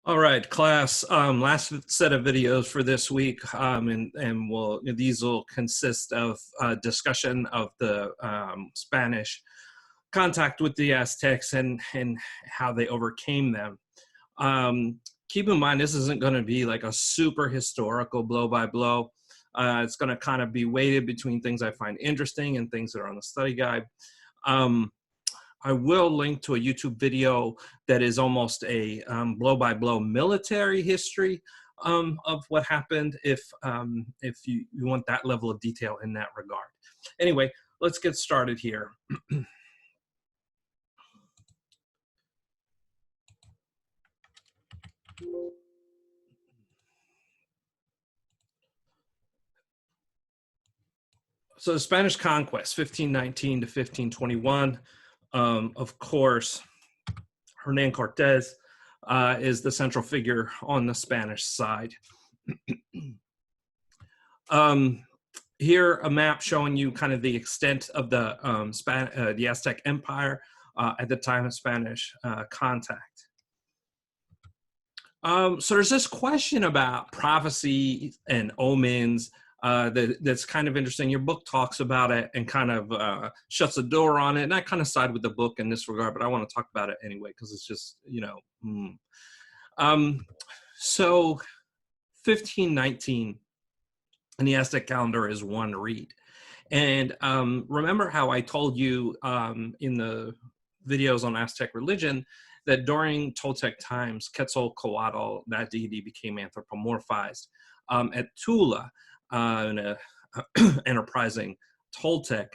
All right, class. Last set of videos for this week, these will consist of discussion of the Spanish contact with the Aztecs and how they overcame them. Keep in mind, this isn't going to be like a super historical blow by blow. It's going to kind of be weighted between things I find interesting and things that are on the study guide. I will link to a YouTube video that is almost a blow-by-blow military history of what happened if you want that level of detail in that regard. Anyway, let's get started here. So the Spanish Conquest, 1519 to 1521. Of course, Hernan Cortez is the central figure on the Spanish side. Here, a map showing you kind of the extent of the Aztec Empire at the time of Spanish contact. So there's this question about prophecy and omens that's kind of interesting. Your book talks about it and kind of shuts the door on it. And I kind of side with the book in this regard, but I want to talk about it anyway because it's just, So 1519 in the Aztec calendar is one read. And remember how I told you in the videos on Aztec religion that during Toltec times, Quetzalcoatl, that deity, became anthropomorphized. At Tula, an enterprising Toltec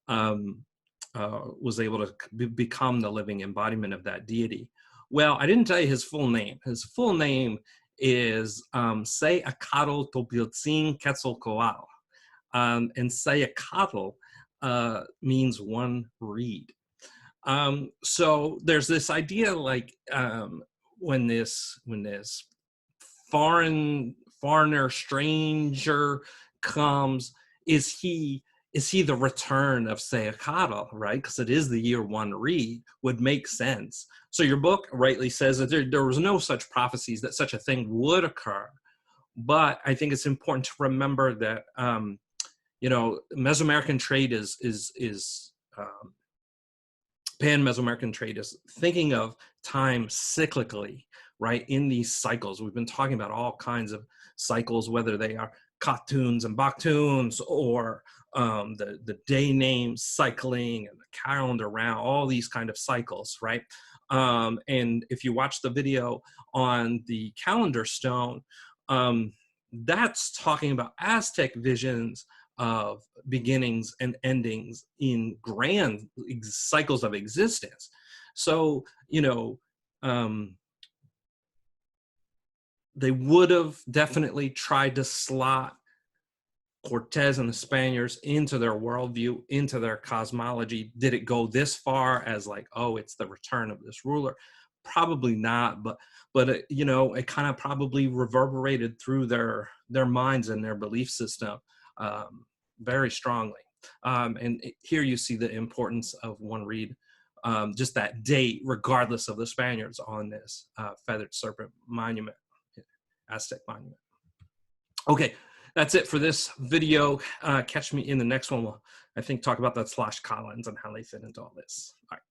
was able to become the living embodiment of that deity. Well, I didn't tell you his full name. His full name is Sayacatl Topiltzin Quetzalcoatl. And Sayacatl means one reed. So there's this idea like when this foreigner, stranger comes, is he the return of Sayacatl, right? Because it is the year one read, would make sense. So your book rightly says that there was no such prophecies that such a thing would occur. But I think it's important to remember that, Mesoamerican trade Pan-Mesoamerican trade is thinking of time cyclically, right? In these cycles, we've been talking about all kinds of cycles, whether they are Katuns and Baktuns or the day names cycling and the calendar round, all these kind of cycles, right? And if you watch the video on the calendar stone, that's talking about Aztec visions of beginnings and endings in grand cycles of existence. So, they would have definitely tried to slot Cortez and the Spaniards into their worldview, into their cosmology. Did it go this far as like, oh, it's the return of this ruler? Probably not, but it kind of probably reverberated through their minds and their belief system very strongly. And here you see the importance of one reed, just that date, regardless of the Spaniards, on this feathered serpent monument, Aztec monument. Okay, that's it for this video. Catch me in the next one. We'll, I think, talk about the slash colons and how they fit into all this. All right.